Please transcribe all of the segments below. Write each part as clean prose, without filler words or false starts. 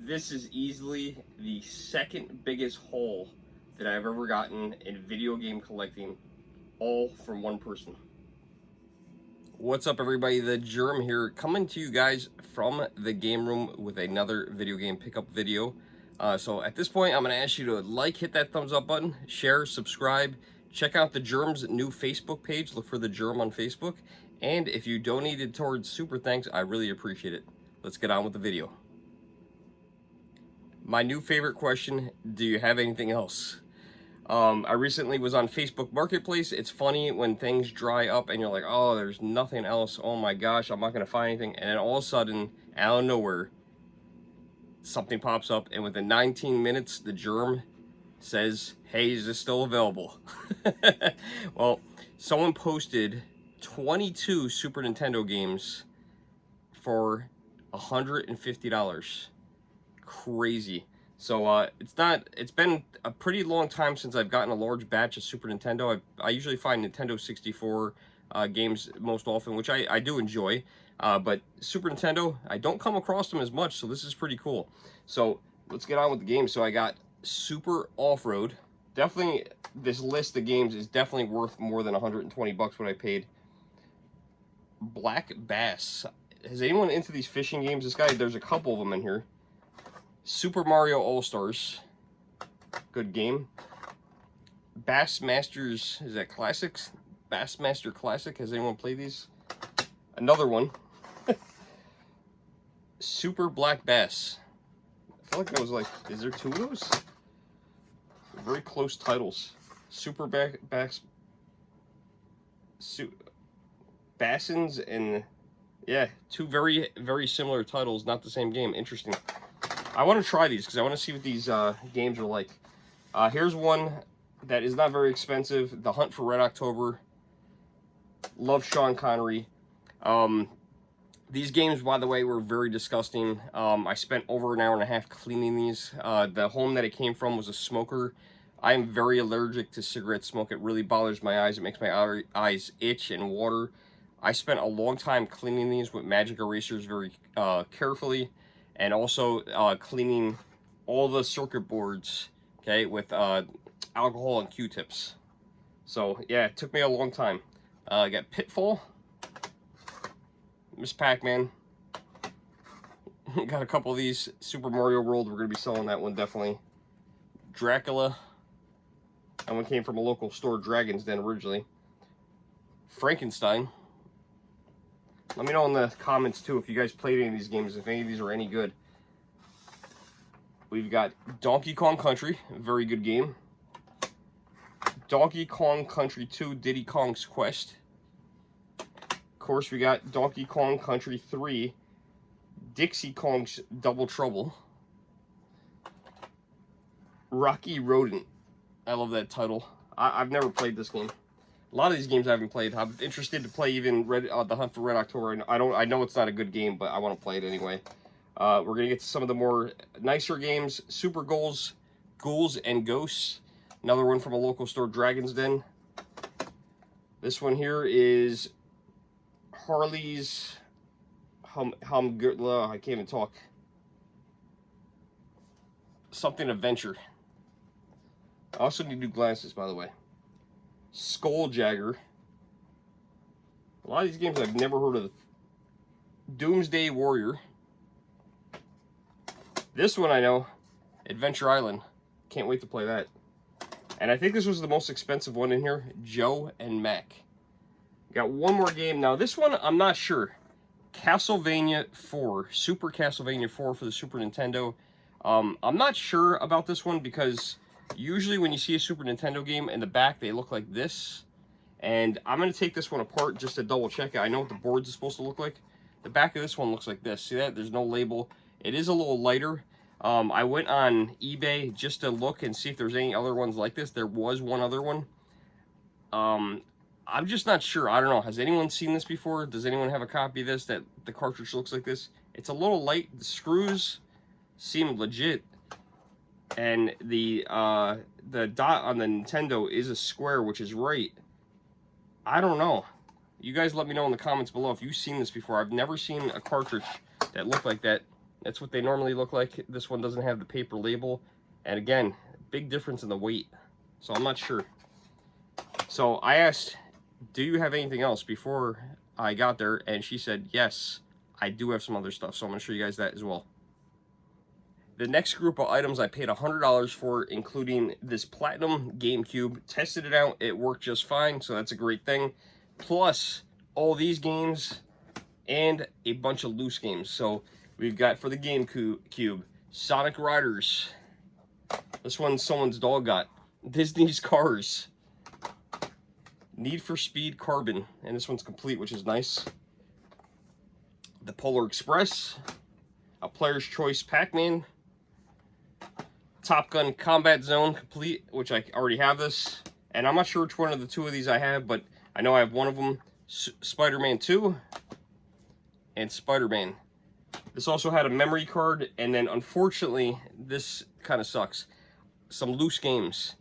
This is easily the second biggest haul that I've ever gotten in video game collecting, all from one person. What's up, everybody? The Germ here, coming to you guys from the game room with another video game pickup video. So at this point, I'm going to ask you to like, hit that thumbs up button, share, subscribe, check out the Germ's new Facebook page. Look for the Germ on Facebook. And if you donated towards Super Thanks, I really appreciate it. Let's get on with the video. My new favorite question, do you have anything else? I recently was on Facebook Marketplace. It's funny when things dry up and you're like, oh, there's nothing else. Oh my gosh, I'm not going to find anything. And then all of a sudden, out of nowhere, something pops up. And within 19 minutes, the Germ says, hey, is this still available? Well, someone posted 22 Super Nintendo games for $150. Crazy. So it's been a pretty long time since I've gotten a large batch of Super Nintendo. I usually find Nintendo 64 games most often, which I do enjoy. But Super Nintendo, I don't come across them as much, so this is pretty cool. So let's get on with the game. So I got Super Off-Road. Definitely, this list of games is definitely worth more than 120 bucks what I paid. Black Bass. Is anyone into these fishing games? This guy, there's a couple of them in here. Super Mario All-Stars. Good game. Bassmasters, is that Classics? Bassmaster Classic. Has anyone played these? Another one. Super Black Bass. I feel like that was like, is there two of those? Very close titles. Super Bass. Bassins and, yeah, two very, very similar titles, not the same game. Interesting. I want to try these because I want to see what these games are like. Here's one that is not very expensive. The Hunt for Red October. Love Sean Connery. These games, by the way, were very disgusting. I spent over an hour and a half cleaning these. The home that it came from was a smoker. I am very allergic to cigarette smoke. It really bothers my eyes. It makes my eyes itch and water. I spent a long time cleaning these with magic erasers very carefully. And also cleaning all the circuit boards, okay, with alcohol and Q-tips. So, yeah, it took me a long time. I got Pitfall. Miss Pac-Man. Got a couple of these. Super Mario World, we're going to be selling that one, definitely. Dracula. That one came from a local store, Dragon's Den, originally. Frankenstein. Let me know in the comments, too, if you guys played any of these games, if any of these are any good. We've got Donkey Kong Country, a very good game. Donkey Kong Country 2, Diddy Kong's Quest. Of course, we got Donkey Kong Country 3, Dixie Kong's Double Trouble. Rocky Rodent. I love that title. I've never played this game. A lot of these games I haven't played. I'm interested to play even the Hunt for Red October. I know it's not a good game, but I want to play it anyway. We're going to get to some of the more nicer games. Super Ghouls and Ghosts. Another one from a local store, Dragon's Den. This one here is Harley's I can't even talk. Something Adventure. I also need new glasses, by the way. Skulljagger. A lot of these games I've never heard of. Doomsday Warrior. This one I know. Adventure Island. Can't wait to play that. And I think this was the most expensive one in here. Joe and Mac. Got one more game. Now this one, I'm not sure. Castlevania 4. Super Castlevania 4 for the Super Nintendo. I'm not sure about this one because usually when you see a Super Nintendo game in the back, they look like this. And I'm going to take this one apart just to double check it. I know what the boards are supposed to look like. The back of this one looks like this. See that? There's no label. It is a little lighter. I went on eBay just to look and see if there's any other ones like this. There was one other one. I'm just not sure. I don't know. Has anyone seen this before? Does anyone have a copy of this that the cartridge looks like this? It's a little light. The screws seem legit. And the dot on the Nintendo is a square, which is right. I don't know. You guys let me know in the comments below if you've seen this before. I've never seen a cartridge that looked like that. That's what they normally look like. This one doesn't have the paper label. And again, big difference in the weight. So I'm not sure. So I asked, do you have anything else before I got there? And she said, yes, I do have some other stuff. So I'm going to show you guys that as well. The next group of items I paid $100 for, including this Platinum GameCube. Tested it out. It worked just fine. So that's a great thing. Plus all these games and a bunch of loose games. So we've got for the GameCube, Sonic Riders. This one someone's dog got. Disney's Cars. Need for Speed Carbon. And this one's complete, which is nice. The Polar Express. A Player's Choice Pac-Man. Top Gun Combat Zone complete, which I already have this. And I'm not sure which one of the two of these I have, but I know I have one of them. Spider-Man 2 and Spider-Man. This also had a memory card, and then unfortunately, this kind of sucks. Some loose games.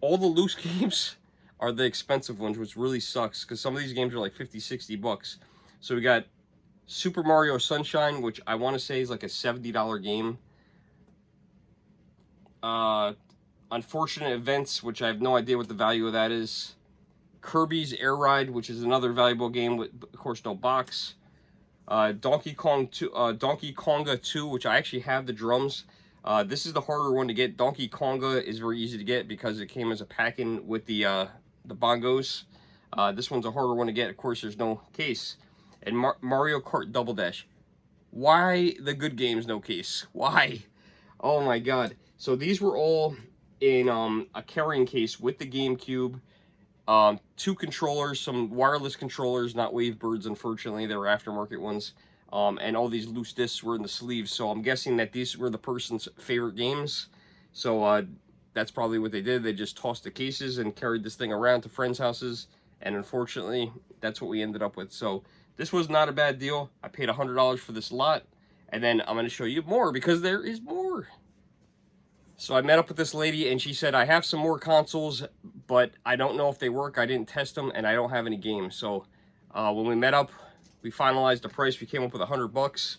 All the loose games are the expensive ones, which really sucks, because some of these games are like 50, 60 bucks. So we got Super Mario Sunshine, which I want to say is like a $70 game. Unfortunate Events, which I have no idea what the value of that is. Kirby's Air Ride, which is another valuable game with, of course, no box. Donkey Konga 2, which I actually have the drums. This is the harder one to get. Donkey Konga is very easy to get because it came as a pack-in with the bongos. This one's a harder one to get. Of course, there's no case. And Mario Kart Double Dash. Why the good games no case? Why? Oh my god. So these were all in a carrying case with the GameCube. 2 controllers, some wireless controllers, not Wavebirds, unfortunately. They were aftermarket ones. And all these loose discs were in the sleeves. So I'm guessing that these were the person's favorite games. So that's probably what they did. They just tossed the cases and carried this thing around to friends' houses. And unfortunately, that's what we ended up with. So this was not a bad deal. I paid $100 for this lot. And then I'm going to show you more because there is more. So I met up with this lady and she said, I have some more consoles, but I don't know if they work. I didn't test them and I don't have any games. So when we met up, we finalized the price. We came up with $100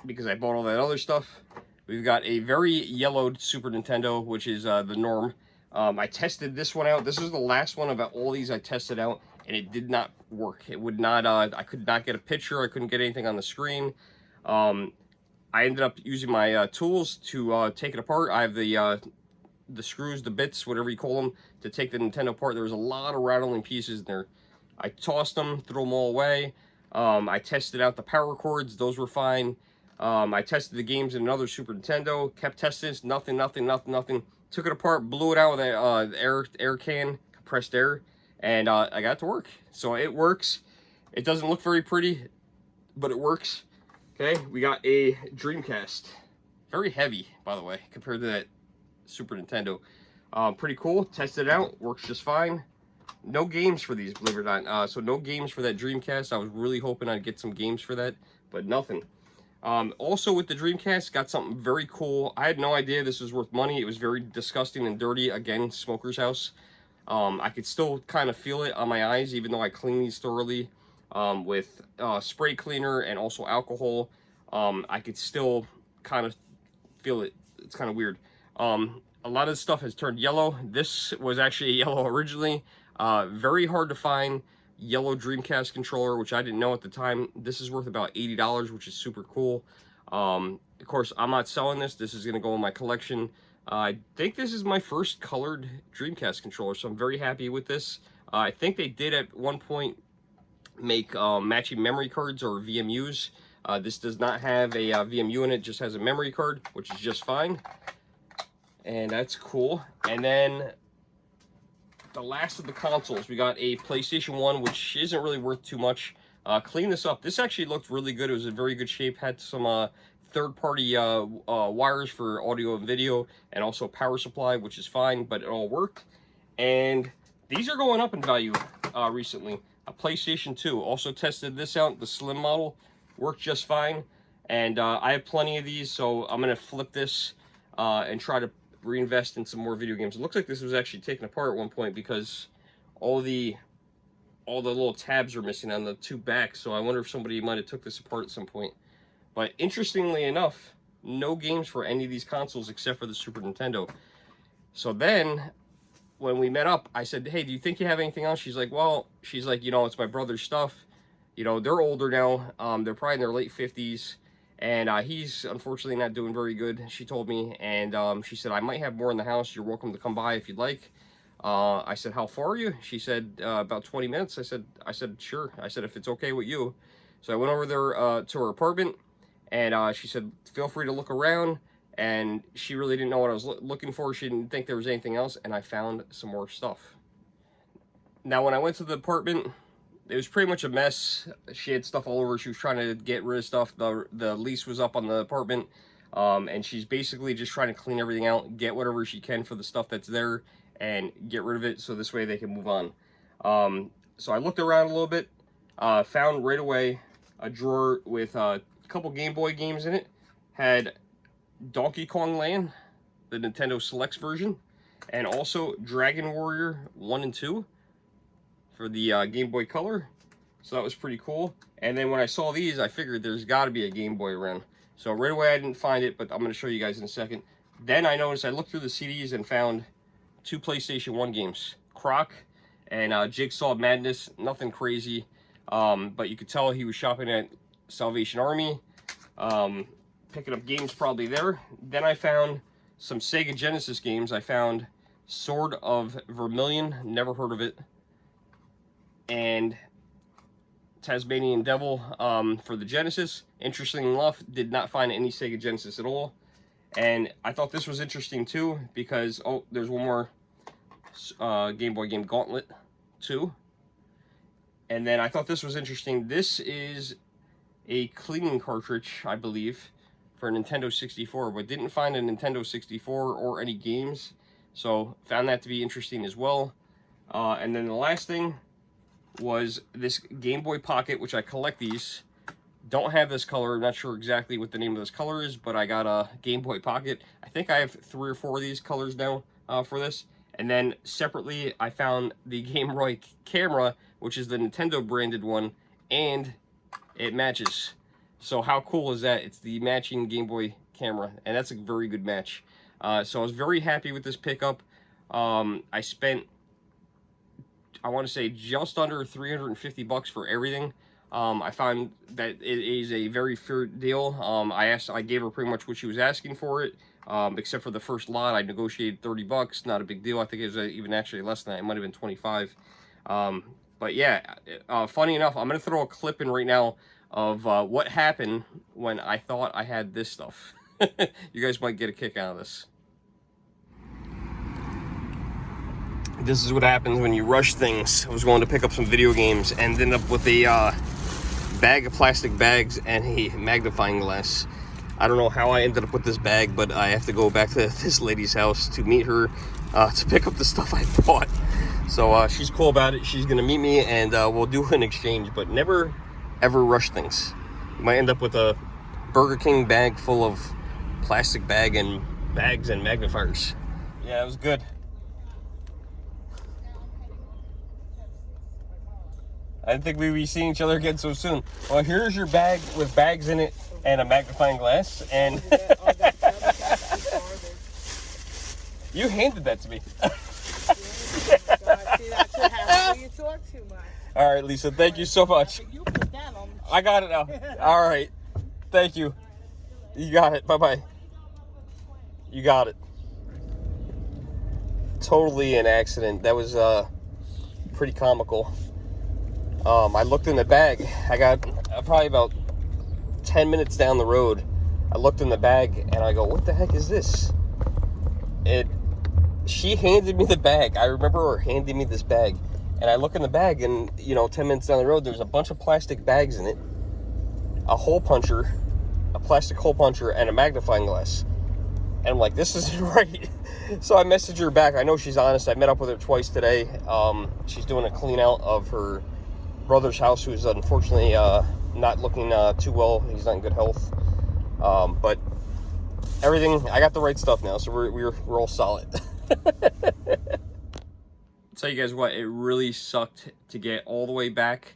because I bought all that other stuff. We've got a very yellowed Super Nintendo, which is the norm. I tested this one out. This is the last one of all these I tested out, and it did not work. It would not, I could not get a picture. I couldn't get anything on the screen. I ended up using my tools to take it apart. I have the screws, the bits, whatever you call them, to take the Nintendo apart. There was a lot of rattling pieces in there. I tossed them, threw them all away. I tested out the power cords. Those were fine. I tested the games in another Super Nintendo. Kept testing this. Nothing. Took it apart, blew it out with an air can, compressed air, and I got it to work. So it works. It doesn't look very pretty, but it works. Okay, we got a Dreamcast. Very heavy, by the way, compared to that Super Nintendo. Pretty cool. Tested it out. Works just fine. No games for these, believe it or not. So no games for that Dreamcast. I was really hoping I'd get some games for that, but nothing. Also with the Dreamcast, got something very cool. I had no idea this was worth money. It was very disgusting and dirty. Again, smoker's house. I could still kind of feel it on my eyes, even though I clean these thoroughly with spray cleaner and also alcohol. I could still kind of feel it. It's kind of weird. A lot of this stuff has turned yellow. This was actually yellow originally. Very hard to find yellow Dreamcast controller, which I didn't know at the time. This is worth about $80, which is super cool. Of course, I'm not selling this. This is going to go in my collection. I think this is my first colored Dreamcast controller, so I'm very happy with this. I think they did at one point make matching memory cards or VMUs. This does not have a VMU in it, just has a memory card, which is just fine. And that's cool. And then the last of the consoles, we got a PlayStation 1, which isn't really worth too much. Clean this up. This actually looked really good. It was in very good shape. Had some third-party wires for audio and video, and also power supply, which is fine, but it all worked. And these are going up in value recently. A PlayStation 2. Also tested this out. The slim model worked just fine. And I have plenty of these, so I'm going to flip this and try to reinvest in some more video games. It looks like this was actually taken apart at one point because all the little tabs are missing on the two backs, so I wonder if somebody might have took this apart at some point. But interestingly enough, no games for any of these consoles except for the Super Nintendo. So then, when we met up, I said, hey, do you think you have anything else? She's like, well, you know, it's my brother's stuff. You know, they're older now. They're probably in their late 50s. And he's unfortunately not doing very good, she told me. And she said, I might have more in the house. You're welcome to come by if you'd like. I said, how far are you? She said, about 20 minutes. I said, sure. I said, if it's okay with you. So I went over there to her apartment. And she said, feel free to look around. And she really didn't know what I was looking for. She didn't think there was anything else. And I found some more stuff. Now, when I went to the apartment, it was pretty much a mess. She had stuff all over. She was trying to get rid of stuff. The lease was up on the apartment. And she's basically just trying to clean everything out, get whatever she can for the stuff that's there, and get rid of it so this way they can move on. So I looked around a little bit, found right away a drawer with a couple Game Boy games in it. Had Donkey Kong Land, the Nintendo Selects version, and also Dragon Warrior 1 and 2 for the Game Boy Color. So that was pretty cool. And then when I saw these, I figured there's got to be a Game Boy around. So right away I didn't find it, but I'm going to show you guys in a second. Then I noticed, I looked through the CDs and found 2 PlayStation 1 games. Croc and Jigsaw Madness. Nothing crazy. But you could tell he was shopping at Salvation Army. Picking up games probably there. Then I found some Sega Genesis games. I found Sword of Vermilion, never heard of it, and Tasmanian Devil for the Genesis. Interesting enough, did not find any Sega Genesis at all. And I thought this was interesting too, because, oh, there's one more Game Boy game, Gauntlet 2. And then I thought this was interesting. This is a cleaning cartridge, I believe, for Nintendo 64, but didn't find a Nintendo 64 or any games, so found that to be interesting as well. And then the last thing was this Game Boy Pocket, which I collect these. Don't have this color, I'm not sure exactly what the name of this color is, but I got a Game Boy Pocket. I think I have 3 or 4 of these colors now for this. And then separately, I found the Game Boy camera, which is the Nintendo branded one, and it matches. So how cool is that? It's the matching Game Boy camera, and that's a very good match. So I was very happy with this pickup. I spent, I want to say, just under 350 bucks for everything. I found that it is a very fair deal. I gave her pretty much what she was asking for it, except for the first lot. I negotiated 30 bucks, not a big deal. I think it was even actually less than that. It might have been 25. But yeah, funny enough, I'm going to throw a clip in right now of what happened when I thought I had this stuff. You guys might get a kick out of this. This is what happens when you rush things. I was going to pick up some video games and ended up with a bag of plastic bags and a magnifying glass. I don't know how I ended up with this bag, but I have to go back to this lady's house to meet her to pick up the stuff I bought. So she's cool about it. She's going to meet me and we'll do an exchange, but never ever rush things. You might end up with a Burger King bag full of plastic bags and magnifiers. Yeah, it was good. I didn't think we'd be seeing each other again so soon. Well, here's your bag with bags in it and a magnifying glass, and you handed that to me. You talk too much. All right, Lisa, thank you so much. You put that on. I got it now. All right, thank you. You got it. Bye-bye. You got it. Totally an accident. That was pretty comical. I looked in the bag. I got probably about 10 minutes down the road. I looked in the bag and I go, what the heck is this? She handed me the bag. I remember her handing me this bag. And I look in the bag and, 10 minutes down the road, there's a bunch of plastic bags in it. A hole puncher, a plastic hole puncher, and a magnifying glass. And I'm like, this isn't right. So I messaged her back. I know she's honest. I met up with her twice today. She's doing a clean out of her brother's house, who's unfortunately not looking too well. He's not in good health. But everything, I got the right stuff now, so we're all solid. Tell you guys what, it really sucked to get all the way back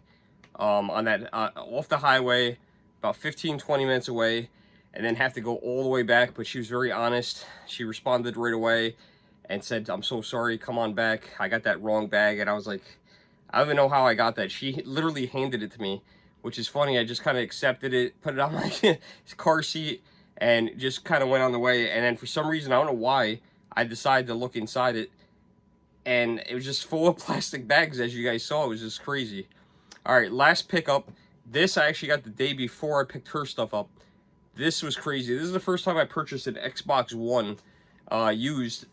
on that off the highway, about 15-20 minutes away, and then have to go all the way back. But she was very honest. She responded right away and said, "I'm so sorry, come on back. I got that wrong bag." And I was like, I don't even know how I got that. She literally handed it to me, which is funny. I just kind of accepted it, put it on my car seat, and just kind of went on the way. And then for some reason, I don't know why, I decided to look inside it, and it was just full of plastic bags, as you guys saw. It was just crazy. All right, last pickup. This I actually got the day before I picked her stuff up. This was crazy. This is the first time I purchased an Xbox One used.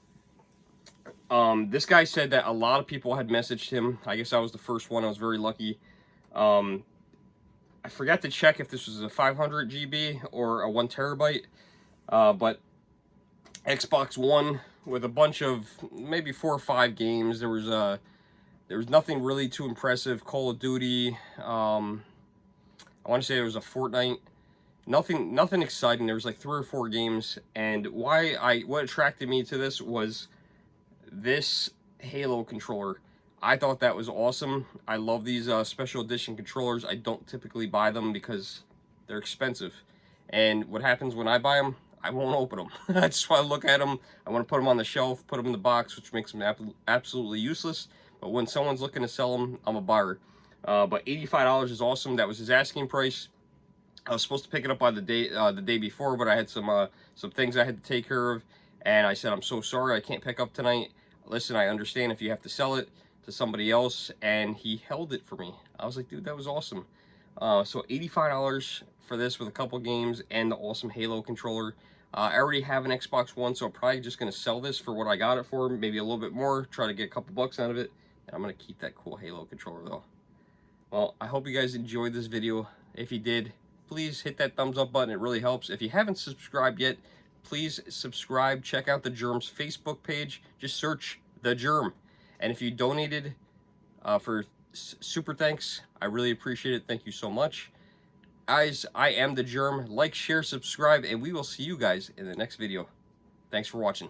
This guy said that a lot of people had messaged him. I guess I was the first one. I was very lucky. I forgot to check if this was a 500 GB or a 1 terabyte. But Xbox One with a bunch of maybe 4 or 5 games. There was nothing really too impressive. Call of Duty. I want to say there was a Fortnite. Nothing exciting. There was like 3 or 4 games. And what attracted me to this was this Halo controller. I thought that was awesome. I love these special edition controllers. I don't typically buy them because they're expensive. And what happens when I buy them, I won't open them. I just want to look at them. I want to put them on the shelf, put them in the box, which makes them absolutely useless. But when someone's looking to sell them, I'm a buyer. But $85 is awesome. That was his asking price. I was supposed to pick it up by the day before, but I had some things I had to take care of, and I said, "I'm so sorry, I can't pick up tonight. Listen, I understand if you have to sell it to somebody else," and he held it for me. I was like, dude, that was awesome. So $85 for this with a couple games and the awesome Halo controller. I already have an Xbox One, so I'm probably just going to sell this for what I got it for, maybe a little bit more, try to get a couple bucks out of it, and I'm going to keep that cool Halo controller, though. Well, I hope you guys enjoyed this video. If you did, please hit that thumbs up button. It really helps. If you haven't subscribed yet, please subscribe. Check out the Germ's Facebook page. Just search The Germ. And if you donated for super thanks, I really appreciate it. Thank you so much. Guys, I am The Germ. Like, share, subscribe, and we will see you guys in the next video. Thanks for watching.